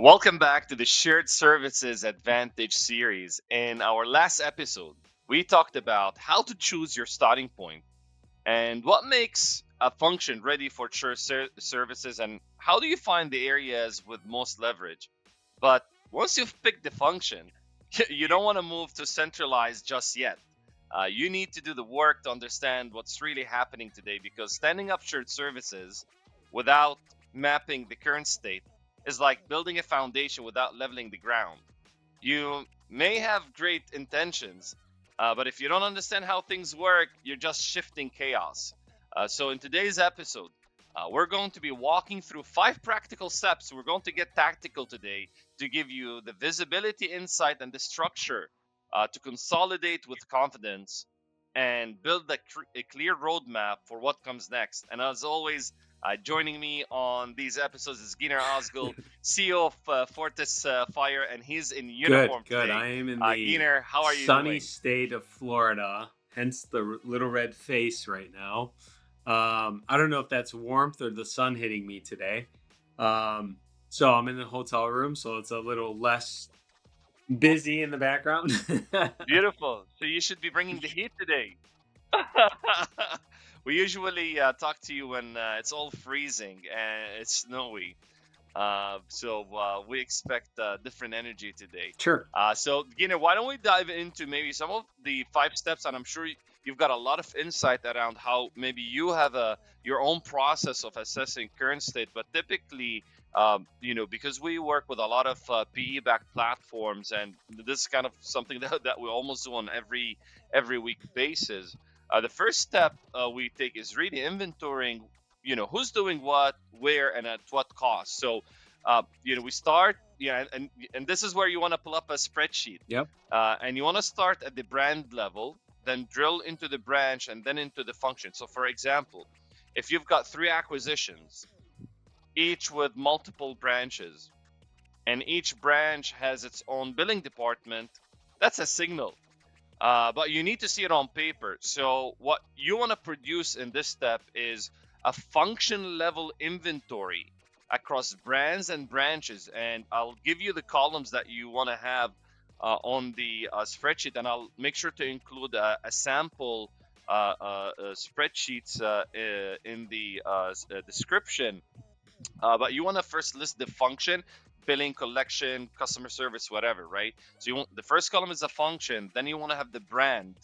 Welcome back to the Shared Services Advantage series. In our last episode, we talked about how to choose your starting point and what makes a function ready for services and how do you find the areas with most leverage. But once you've picked the function, you don't want to move to centralize just yet. You need to do the work to understand what's really happening today because standing up shared services without mapping the current state is like building a foundation without leveling the ground. You may have great intentions, but if you don't understand how things work, you're just shifting chaos. So, in today's episode, we're going to be walking through 5 practical steps. We're going to get tactical today to give you the visibility, insight, and the structure to consolidate with confidence and build a clear roadmap for what comes next. And as always, joining me on these episodes is Gyner Ozgul, CEO of Fortis Fire, and he's in Good, uniform good. today. I am in the Gyner, how are you sunny doing? state of Florida, hence the little red face right now. I don't know if that's warmth or the sun hitting me today. So I'm in the hotel room, so it's a little less busy in the background. Beautiful. So you should be bringing the heat today. We usually talk to you when it's all freezing and it's snowy. So we expect different energy today. Sure. So, Gina, why don't we dive into maybe some of the 5 steps? And I'm sure you've got a lot of insight around how maybe you have your own process of assessing current state. But typically, because we work with a lot of PE-backed platforms, and this is kind of something that we almost do on every week basis. The first step we take is really inventorying, who's doing what, where, and at what cost. So, we start, and this is where you want to pull up a spreadsheet. Yep. And you want to start at the brand level, then drill into the branch, and then into the function. So, for example, if you've got 3 acquisitions, each with multiple branches, and each branch has its own billing department, that's a signal. But you need to see it on paper. So what you want to produce in this step is a function level inventory across brands and branches. And I'll give you the columns that you want to have on the spreadsheet, and I'll make sure to include a sample spreadsheets in the description. But you want to first list the function, billing, collection, customer service, whatever, right? So the first column is a function. Then you want to have the brand,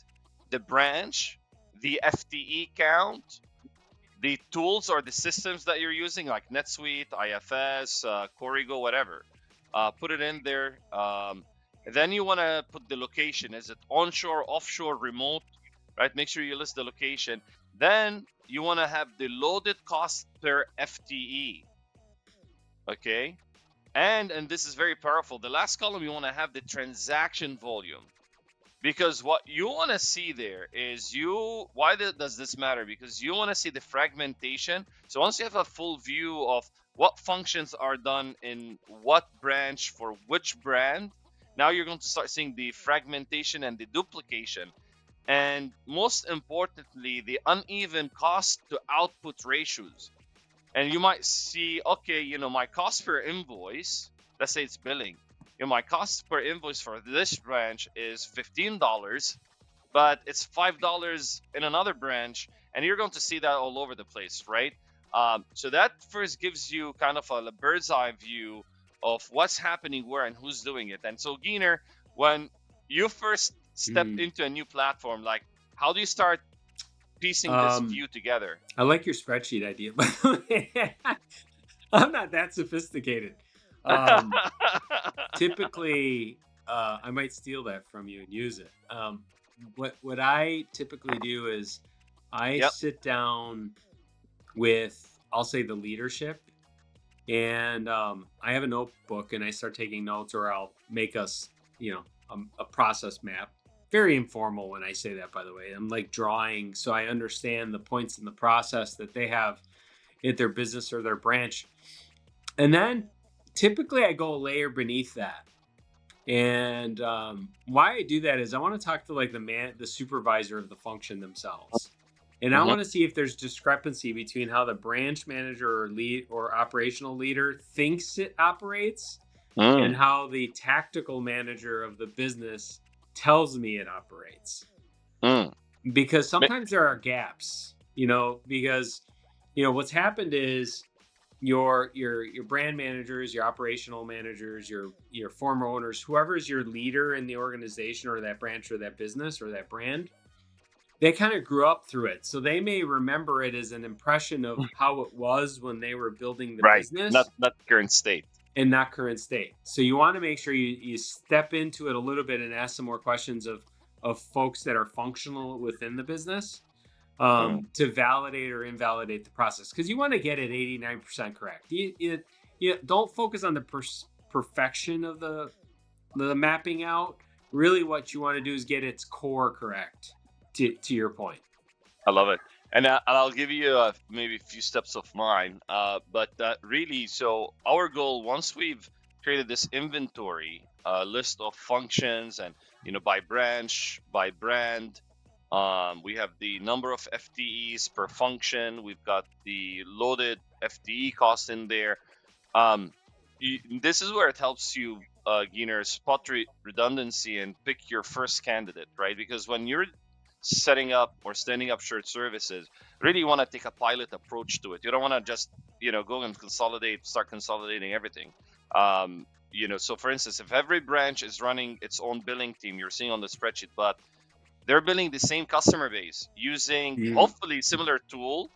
the branch, the FTE count, the tools or the systems that you're using, like NetSuite, IFS, Origo, whatever. Put it in there. Then you want to put the location. Is it onshore, offshore, remote? Right? Make sure you list the location. Then you want to have the loaded cost per FTE. Okay. And this is very powerful. The last column, you want to have the transaction volume, because what you want to see there is why does this matter? Because you want to see the fragmentation. So once you have a full view of what functions are done in what branch for which brand, now you're going to start seeing the fragmentation and the duplication. And most importantly, the uneven cost to output ratios. And you might see, okay, my cost per invoice, let's say it's billing, my cost per invoice for this branch is $15, but it's $5 in another branch, and you're going to see that all over the place, right? So that first gives you kind of a bird's eye view of what's happening where and who's doing it. And so, Gyner, when you first step into a new platform, like, how do you start piecing this view together? I like your spreadsheet idea, by the way. I'm not that sophisticated. Typically, I might steal that from you and use it. What I typically do is I sit down with, I'll say, the leadership, and I have a notebook and I start taking notes, or I'll make us, a process map. Very informal when I say that, by the way. I'm like drawing so I understand the points in the process that they have at their business or their branch. And then typically I go a layer beneath that. And why I do that is I want to talk to like the supervisor of the function themselves. And I want to see if there's discrepancy between how the branch manager or lead or operational leader thinks it operates and Mm. how the tactical manager of the business tells me it operates. Mm. Because Ma- sometimes there are gaps, because what's happened is your brand managers, your operational managers, your former owners, whoever's your leader in the organization or that branch or that business or that brand, they kind of grew up through it. So they may remember it as an impression of how it was when they were building the Right. business Not current state. and not current state. So you want to make sure you step into it a little bit and ask some more questions of folks that are functional within the business, Mm. to validate or invalidate the process, because you want to get it 89% correct. You don't focus on the perfection of the mapping out. Really, what you want to do is get its core correct. To your point. I love it. And I'll give you maybe a few steps of mine. But really, so our goal, once we've created this inventory list of functions and, by branch, by brand, we have the number of FTEs per function. We've got the loaded FTE cost in there. This is where it helps you, Gyner, spot redundancy and pick your first candidate, right? Because when you're setting up or standing up shared services, really you want to take a pilot approach to it. You don't want to just, go and start consolidating everything. So for instance, if every branch is running its own billing team, you're seeing on the spreadsheet, but they're billing the same customer base using Mm. hopefully similar tool,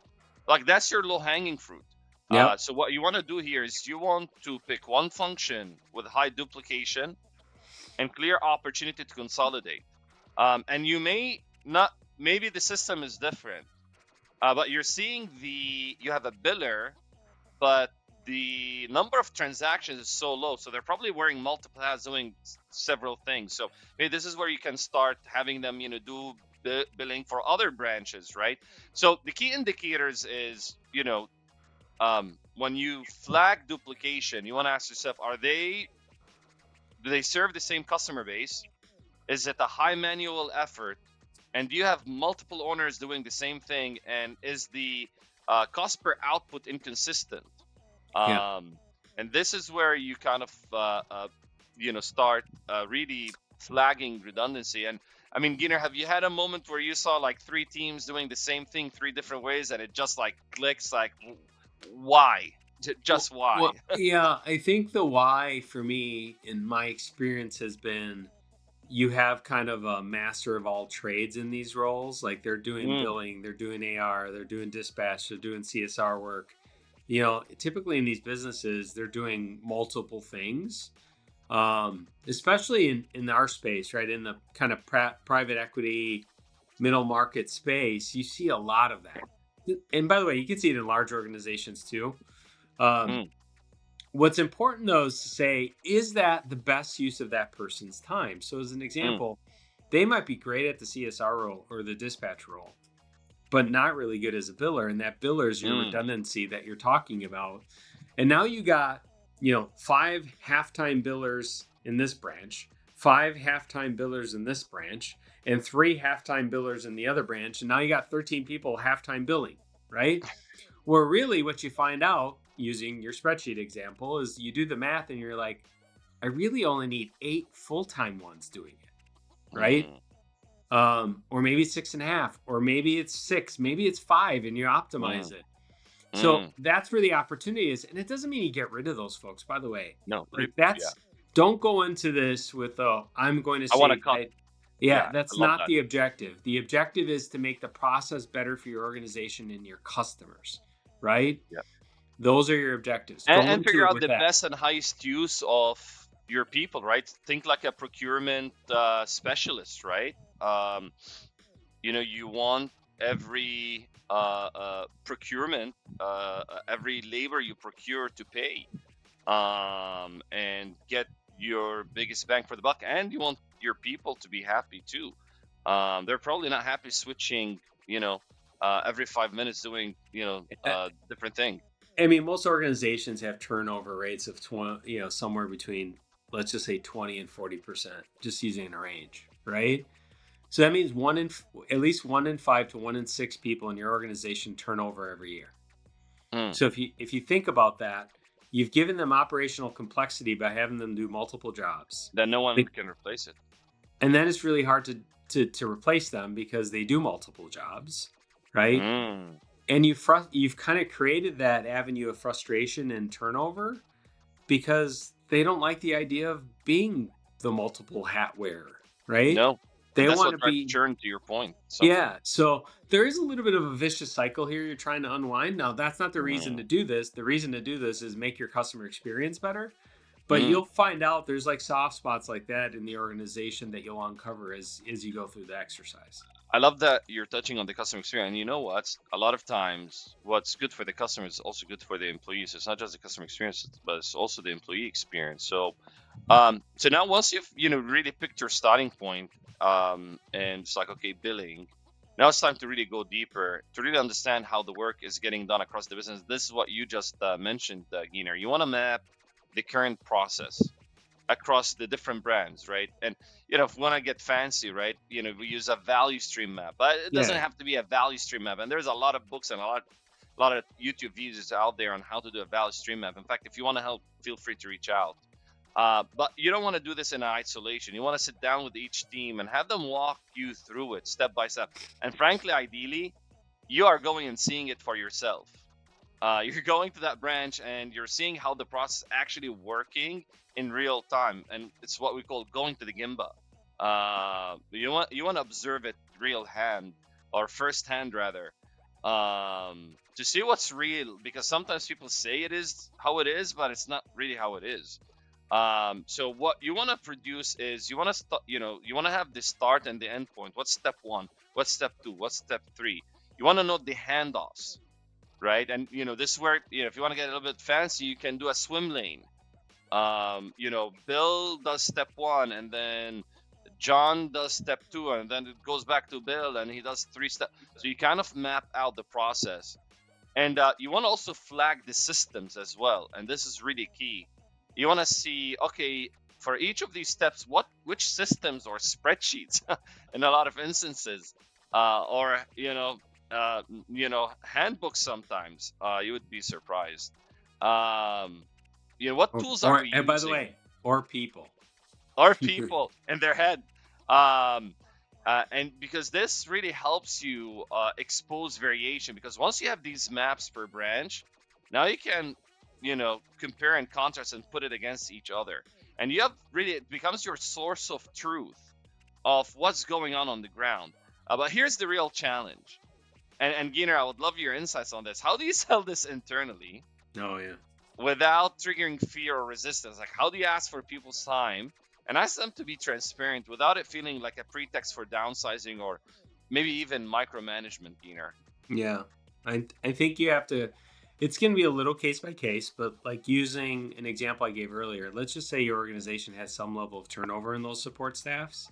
like that's your low hanging fruit. Yep. So what you want to do here is you want to pick one function with high duplication and clear opportunity to consolidate. And you may not, maybe the system is different, but you're seeing you have a biller, but the number of transactions is so low, so they're probably wearing multiple hats doing several things. So maybe this is where you can start having them, do billing for other branches, right? So the key indicators is, when you flag duplication, you want to ask yourself, do they serve the same customer base? Is it a high manual effort? And do you have multiple owners doing the same thing? And is the cost per output inconsistent? Yeah. And this is where you kind of, start really flagging redundancy. And I mean, Gyner, have you had a moment where you saw like 3 teams doing the same thing 3 different ways, and it just like clicks? Like, why? Just why? Well, yeah, I think the why for me in my experience has been you have kind of a master of all trades in these roles. Like they're doing Mm, billing, they're doing AR, they're doing dispatch, they're doing CSR work. Typically in these businesses, they're doing multiple things, especially in our space, right? In the kind of private equity, middle market space, you see a lot of that. And by the way, you can see it in large organizations too. Um, mm, What's important though is to say, is that the best use of that person's time? So, as an mm, example, they might be great at the CSR role or the dispatch role, but not really good as a biller. And that biller is your mm, redundancy that you're talking about. And now you got, 5 halftime billers in this branch, 5 halftime billers in this branch, and 3 halftime billers in the other branch. And now you got 13 people halftime billing, right? Where really what you find out using your spreadsheet example is you do the math and you're like, I really only need 8 full-time ones doing it, right? mm, Or maybe 6.5, or maybe it's 6, maybe it's 5, and you optimize mm, it. So mm. that's where the opportunity is. And it doesn't mean you get rid of those folks, by the way. No, Like yeah. don't go into this with, I'm going to I want to save. cut. Yeah, Yeah, I that's love not that. the objective. The objective is to make the process better for your organization and your customers, right? Yeah. Those are your objectives. Go And into figure it out with the that. best and highest use of your people, right? Think like a procurement specialist, right? You want every procurement, every labor you procure to pay, and get your biggest bang for the buck. And you want your people to be happy too. They're probably not happy switching, every 5 minutes doing, different thing. I mean, most organizations have turnover rates of 20, somewhere between, let's just say 20 and 40%, just using a range, right? So that means at least 1 in 5 to 1 in 6 people in your organization turnover every year. Mm, So if you think about that, you've given them operational complexity by having them do multiple jobs. Then no one can replace it. And then it's really hard to replace them because they do multiple jobs, right? And you've kind of created that avenue of frustration and turnover because they don't like the idea of being the multiple hat wearer, right? No. They That's want what to drives be churn, to your point. Yeah. So there is a little bit of a vicious cycle here you're trying to unwind. Now, that's not the reason to do this. The reason to do this is make your customer experience better. But you'll find out there's like soft spots like that in the organization that you'll uncover as you go through the exercise. I love that you're touching on the customer experience. And you know what? A lot of times, what's good for the customer is also good for the employees. It's not just the customer experience, but it's also the employee experience. So, so now once you've really picked your starting point, and it's like, okay, billing. Now it's time to really go deeper to really understand how the work is getting done across the business. This is what you just mentioned, Gyner. You want to map the current process across the different brands, right? And if we want to get fancy, right, we use a value stream map, but it doesn't have to be a value stream map. And there's a lot of books and a lot of YouTube videos out there on how to do a value stream map. In fact, if you want to help, feel free to reach out. But you don't want to do this in isolation. You want to sit down with each team and have them walk you through it step by step. And frankly, ideally, you are going and seeing it for yourself. You're going to that branch and you're seeing how the process is actually working in real time, and it's what we call going to the Gemba. You want to observe it real hand, or first hand rather, to see what's real, because sometimes people say it is how it is, but it's not really how it is. So what you want to produce is you want to have the start and the end point. What's step 1? What's step 2? What's step 3? You want to know the handoffs, right? And this is where if you want to get a little bit fancy, you can do a swim lane. Bill does step 1, and then John does step 2, and then it goes back to Bill, and he does 3 steps. So you kind of map out the process, and you want to also flag the systems as well. And this is really key. You want to see, okay, for each of these steps, which systems or spreadsheets, in a lot of instances, or handbooks sometimes. You would be surprised. What tools are we using? And by the way, or people in their head. And because this really helps you expose variation, because once you have these maps per branch, now you can compare and contrast and put it against each other, and it becomes your source of truth of what's going on the ground. But here's the real challenge, and Gyner, I would love your insights on this. How do you sell this internally? Oh yeah. Without triggering fear or resistance? Like, how do you ask for people's time and ask them to be transparent without it feeling like a pretext for downsizing or maybe even micromanagement, Gyner? Yeah, I think you have to. It's going to be a little case by case, but like using an example I gave earlier, let's just say your organization has some level of turnover in those support staffs.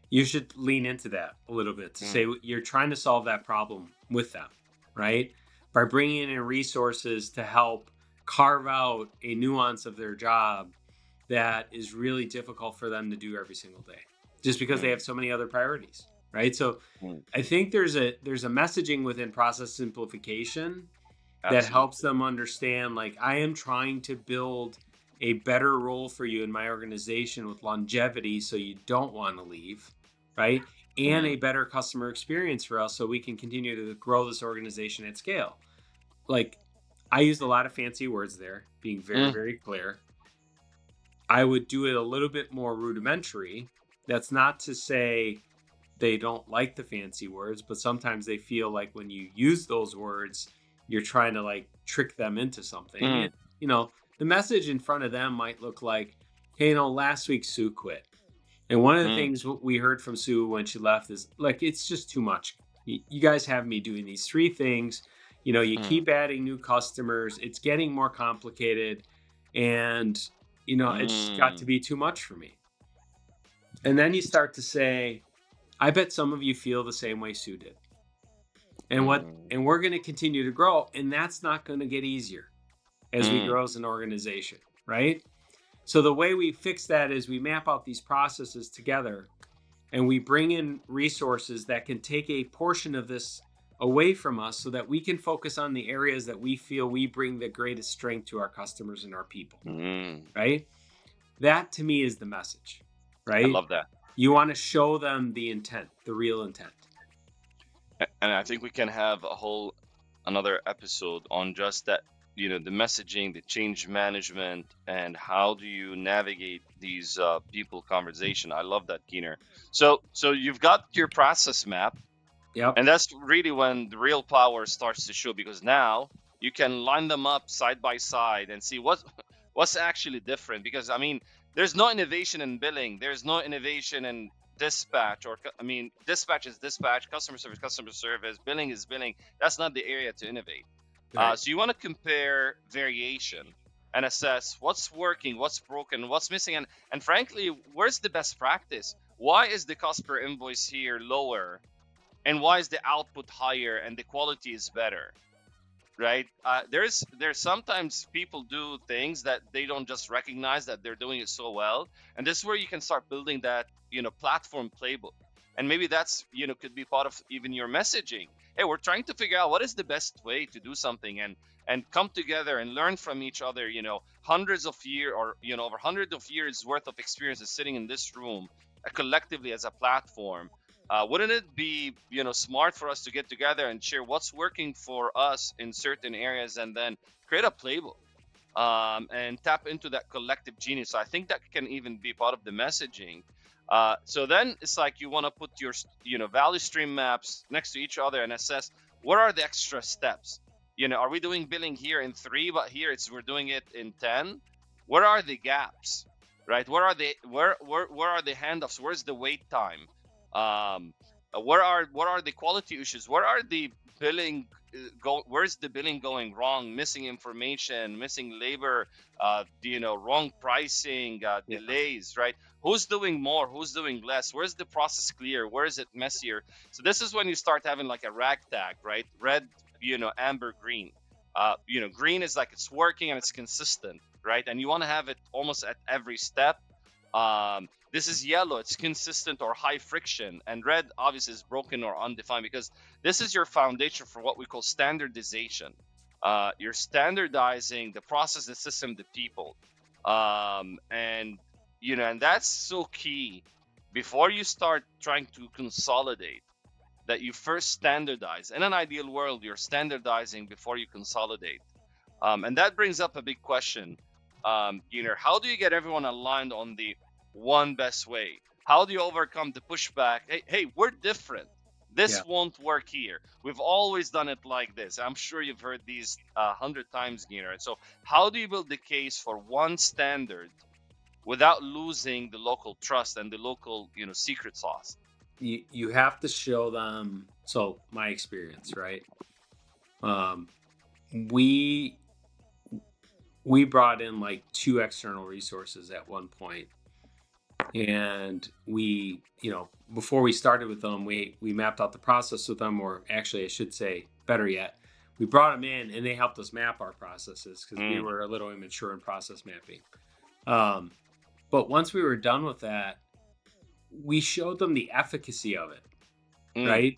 You should lean into that a little bit to say you're trying to solve that problem with them, right? By bringing in resources to help carve out a nuance of their job that is really difficult for them to do every single day, just because they have so many other priorities, right? So I think there's a messaging within process simplification that helps them understand, like, I am trying to build a better role for you in my organization with longevity so you don't want to leave, right? And a better customer experience for us so we can continue to grow this organization at scale. Like, I used a lot of fancy words there, being very, very clear. I would do it a little bit more rudimentary. That's not to say they don't like the fancy words, but sometimes they feel like when you use those words, you're trying to like trick them into something. And, the message in front of them might look like, hey, last week Sue quit. And one of the things we heard from Sue when she left is like, it's just too much. You guys have me doing these 3 things. You keep adding new customers. It's getting more complicated. And, it's got to be too much for me. And then you start to say, I bet some of you feel the same way Sue did. And we're going to continue to grow. And that's not going to get easier as we grow as an organization, right? So the way we fix that is we map out these processes together, and we bring in resources that can take a portion of this away from us so that we can focus on the areas that we feel we bring the greatest strength to our customers and our people, right? That to me is the message, I right? love that. You want to show them the intent, the real intent. And I think we can have another episode on just that, the messaging, the change management, and how do you navigate these people conversation. I love that, Gyner. So you've got your process map. Yep. And that's really when the real power starts to show, because now you can line them up side by side and see what's actually different. Because I mean, there's no innovation in billing, there's no innovation in dispatch, dispatch is dispatch, customer service, billing is billing. That's not the area to innovate. Right. So you want to compare variation and assess what's working, what's broken, what's missing, and frankly, where's the best practice? Why is the cost per invoice here lower? And why is the output higher and the quality is better, right? There's sometimes people do things that they don't just recognize that they're doing it so well, and this is where you can start building that platform playbook. And maybe that's could be part of even your messaging. Hey, we're trying to figure out what is the best way to do something, and come together and learn from each other. Hundreds of years, or over hundreds of years worth of experiences sitting in this room collectively as a platform. Wouldn't it be smart for us to get together and share what's working for us in certain areas, and then create a playbook, and tap into that collective genius? So I think that can even be part of the messaging. So then it's like you want to put your value stream maps next to each other and assess what are the extra steps. Are we doing billing here in 3, but here we're doing it in 10? What are the gaps, right? Where are the handoffs? Where's the wait time? What are the quality issues? Where are the billing where's the billing going wrong? Missing information, missing labor, wrong pricing, delays, right? Who's doing more? Who's doing less? Where's the process clear? Where is it messier? So this is when you start having like a rag tag, right? Red, amber, green. Green is like it's working and it's consistent, right? And you want to have it almost at every step. This is yellow, it's consistent or high friction, and red obviously is broken or undefined, because this is your foundation for what we call standardization. You're standardizing the process, the system, the people, and that's so key. Before you start trying to consolidate, that you first standardize. In an ideal world, you're standardizing before you consolidate, and that brings up a big question. How do you get everyone aligned on the one best way? How do you overcome the pushback? Hey, we're different. This won't work here. We've always done it like this. I'm sure you've heard these 100 times, Gyner. So how do you build the case for one standard without losing the local trust and the local, secret sauce? You have to show them. So my experience, right? We brought in like 2 external resources at one point. And we, before we started with them, we mapped out the process with them, or actually I should say better yet, we brought them in and they helped us map our processes, because we were a little immature in process mapping. But once we were done with that, we showed them the efficacy of it, right?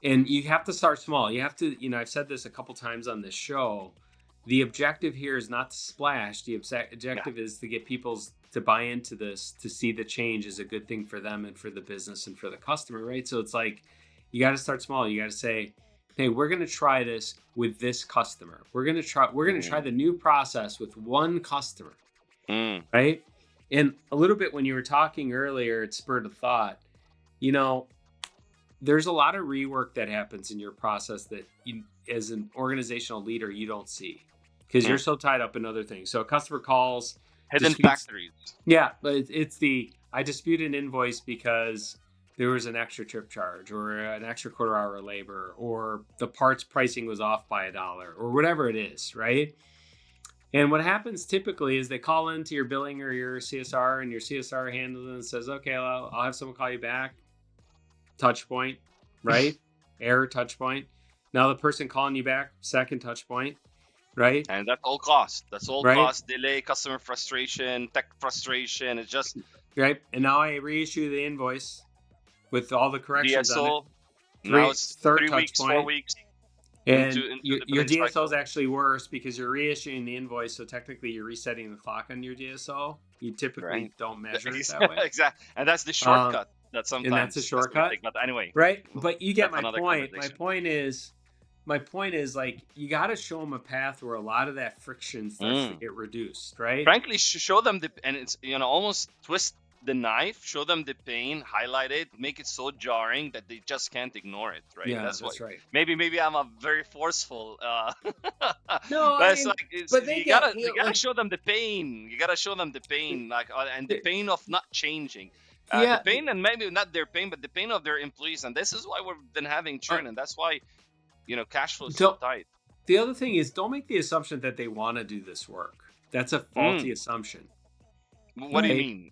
And you have to start small. You have to, I've said this a couple times on this show. The objective here is not to splash. The objective is to get people to buy into this, to see the change is a good thing for them and for the business and for the customer, right? So it's like, you got to start small. You got to say, hey, we're going to try this with this customer. We're going to try the new process with one customer, right? And a little bit when you were talking earlier, it spurred a thought. There's a lot of rework that happens in your process that you, as an organizational leader, you don't see, because you're so tied up in other things. So a customer calls, hidden factories. Yeah, but it's I dispute an invoice because there was an extra trip charge or an extra quarter hour of labor, or the parts pricing was off by $1 or whatever it is, right? And what happens typically is they call into your billing or your CSR, and your CSR handles it and says, okay, I'll have someone call you back. Touch point, right? Error, touch point. Now the person calling you back, second touch point. Right. And that's all cost. That's all cost, delay, customer frustration, tech frustration. It's just right. And now I reissue the invoice with all the corrections on it. Now it's third three touch weeks, 4 point. weeks And into the your billing DSO is cycle. actually worse because you're reissuing the invoice. So technically you're resetting the clock on your DSO. You typically Right. don't measure it that way. Exactly. And that's the Um, shortcut that and that's a sometimes customers shortcut, take. But anyway, right? But you get that's my another point. conversation. My point is like, you got to show them a path where a lot of that friction starts to Mm. get reduced, right? Frankly, show them and it's, almost twist the knife, show them the pain, highlight it, make it so jarring that they just can't ignore it, right? Yeah, That's why that's right. maybe I'm a very forceful, No, but it's like but they you get, gotta show them the pain. You gotta show them the pain, like, and the pain of not changing. The yeah. pain, and maybe not their pain, but the pain of their employees, and this is why we've been having churn, and that's why cash flow is so Don't, tight. the other thing is, don't make the assumption that they want to do this work. That's a faulty assumption. What do you Like, mean?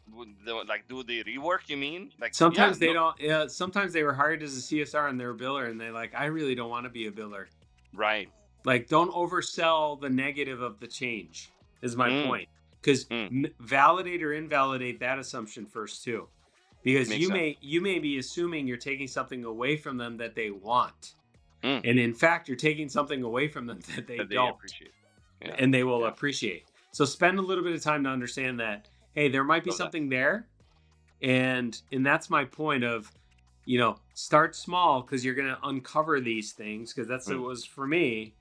Like, do the rework? You mean, like, yeah, sometimes they no, don't. Sometimes they were hired as a CSR and they're a biller, and they're like, I really don't want to be a biller. right? Like, don't oversell the negative of the change. Is my Mm, point. Because mm, validate or invalidate that assumption first too, because makes sense. you may be assuming you're taking something away from them that they want, Mm, and in fact, you're taking something away from them that they that they don't, appreciate. Yeah, and they will yeah, appreciate. So spend a little bit of time to understand that, hey, there might be love that. something there, and that's my point of, start small because you're going to uncover these things, because that's what it Mm, was for me,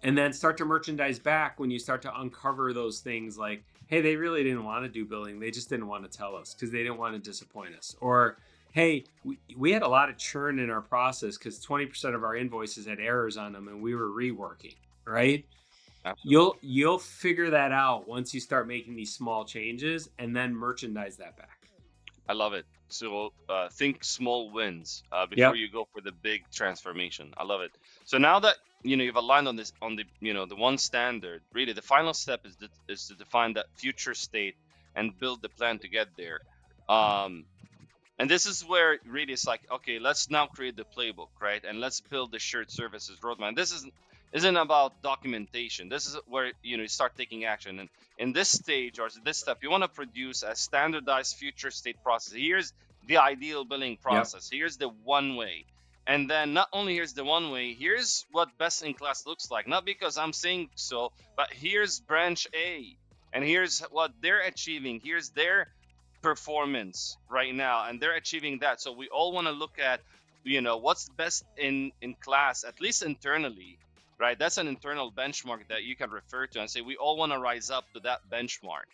and then start to merchandise back when you start to uncover those things, like, hey, they really didn't want to do billing, they just didn't want to tell us because they didn't want to disappoint us. Or, hey, we had a lot of churn in our process because 20% of our invoices had errors on them and we were reworking, right? absolutely. You'll figure that out once you start making these small changes, and then merchandise that back. I love it. So think small wins before Yep. you go for the big transformation. I love it. So now that you've aligned on this, on the the one standard, really the final step is to define that future state and build the plan to get there. Um, And this is where really it's like, okay, let's now create the playbook, right? And let's build the shared services roadmap. This isn't about documentation. This is where you start taking action. And in this stage or this step, you want to produce a standardized future state process. Here's the ideal billing Yep. process. Here's the one way. And then not only here's the one way, here's what best in class looks like. Not because I'm saying so, but here's branch A. And here's what they're achieving. Here's their performance right now, and they're achieving that. So we all want to look at what's best in class, at least internally, right? That's an internal benchmark that you can refer to and say we all want to rise up to that benchmark,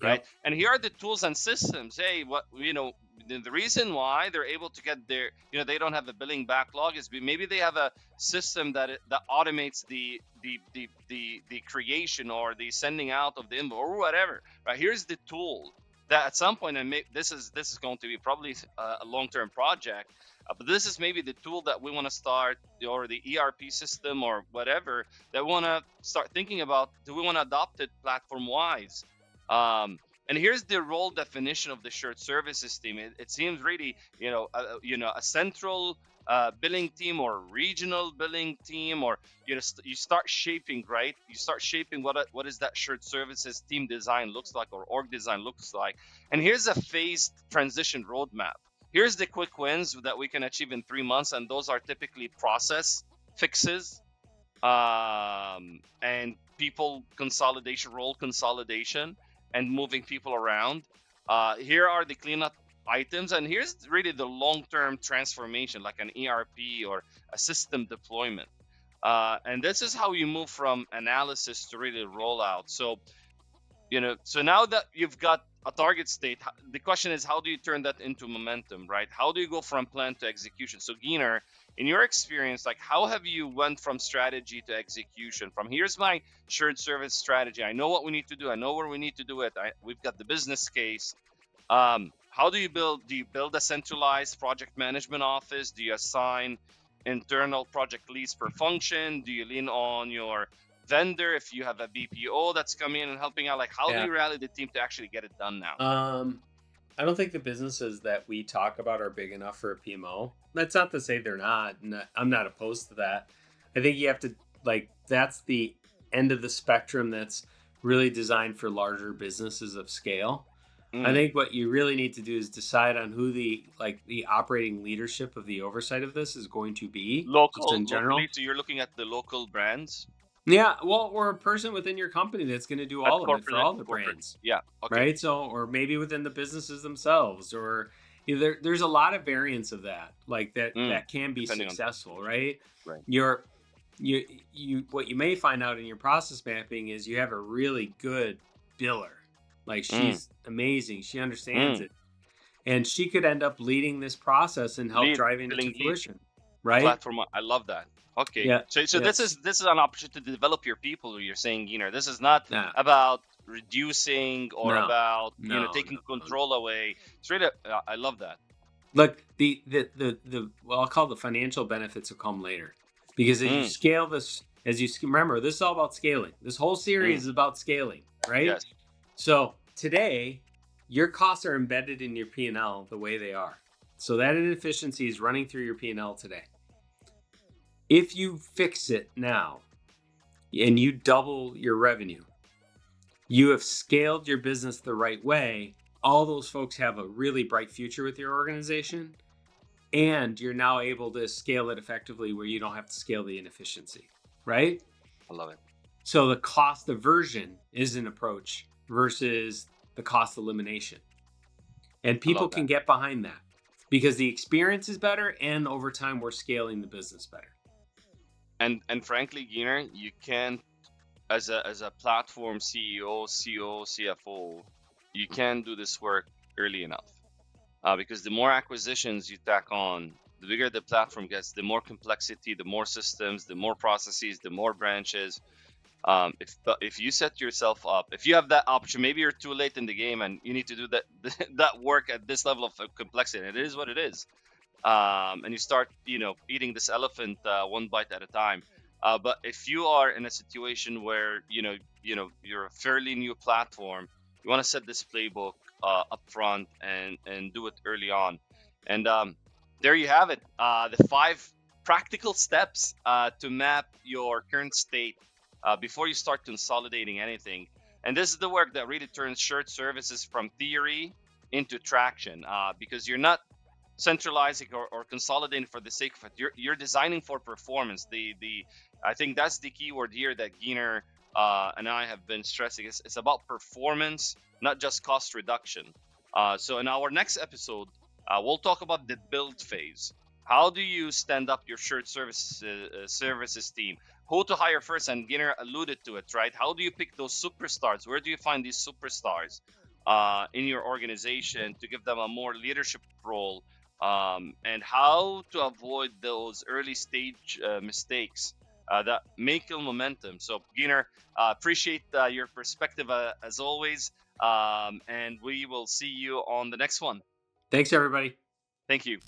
right? Yep. And here are the tools and systems. Hey, what the reason why they're able to get their they don't have a billing backlog is maybe they have a system that automates the creation or the sending out of the invoice or whatever, right? Here's the tool that at some point, and this is going to be probably a long-term project, but this is maybe the tool that we want to start, or the ERP system or whatever that we want to start thinking about. Do we want to adopt it platform-wise? And here's the role definition of the shared services team. It seems really, a central billing team or regional billing team, or you start shaping, right? You start shaping what is that shared services team design looks like, or org design looks like. And here's a phased transition roadmap. Here's the quick wins that we can achieve in 3 months, and those are typically process fixes, and people consolidation, role consolidation, and moving people around. Here are the cleanup items, and here's really the long-term transformation, like an ERP or a system deployment. And this is how you move from analysis to really rollout. So so now that you've got a target state, the question is, how do you turn that into momentum, right? How do you go from plan to execution? So Gyner, in your experience, like, how have you went from strategy to execution? From here's my shared service strategy, I know what we need to do, I know where we need to do it, we've got the business case. How do you build a centralized project management office? Do you assign internal project leads per function? Do you lean on your vendor if you have a BPO that's coming in and helping out? Like, how do Yeah. you rally the team to actually get it done now? I don't think the businesses that we talk about are big enough for a PMO. That's not to say they're not. I'm not opposed to that. I think you have to, like, that's the end of the spectrum that's really designed for larger businesses of scale. I think what you really need to do is decide on who the operating leadership of the oversight of this is going to be, just in Locally, general. so you're looking at the local brands. Yeah, well, or a person within your company that's going to do That's all of it for corporate. all the Corporate. brands, Yeah. Okay. right? So, or maybe within the businesses themselves, or there's a lot of variants of that, like that can be Depending on successful, right? right. Your you what you may find out in your process mapping is you have a really good biller, like Mm. she's amazing, she understands Mm. it, and she could end up leading this process and help driving it to Billing lead fruition, right? platform. I love that. Okay. Yeah, So this is yes, an opportunity to develop your people. You're saying, this is not nah, about reducing or no, about no, taking no. control away. It's really I love that. Look, the well, I'll call the financial benefits will come later, because as you Mm. scale this, remember, this is all about scaling. This whole series Mm. is about scaling, right? Yes. So today, your costs are embedded in your P&L the way they are. So that inefficiency is running through your P&L today. If you fix it now and you double your revenue, you have scaled your business the right way. All those folks have a really bright future with your organization, and you're now able to scale it effectively where you don't have to scale the inefficiency, right? I love it. So the cost aversion is an approach versus the cost elimination. And I people love can that. get behind that because the experience is better, and over time we're scaling the business better. And frankly, Gyner, you can't, as a platform CEO, CO, CFO, you can't do this work early enough. Because the more acquisitions you tack on, the bigger the platform gets, the more complexity, the more systems, the more processes, the more branches. If you set yourself up, if you have that option, maybe you're too late in the game and you need to do that that work at this level of complexity. And it is what it is. And you start, eating this elephant one bite at a time. But if you are in a situation where you're a fairly new platform, you want to set this playbook up front and do it early on. And there you have it. The 5 practical steps to map your current state before you start consolidating anything. And this is the work that really turns shared services from theory into traction, because you're not centralizing or consolidating for the sake of it. You're designing for performance. The I think that's the key word here that Gyner and I have been stressing. It's about performance, not just cost reduction. So in our next episode, we'll talk about the build phase. How do you stand up your shared services team? Who to hire first? And Gyner alluded to it, right? How do you pick those superstars? Where do you find these superstars in your organization to give them a more leadership role? And how to avoid those early stage mistakes that may kill momentum. So, Gyner, appreciate your perspective as always, and we will see you on the next one. Thanks, everybody. Thank you.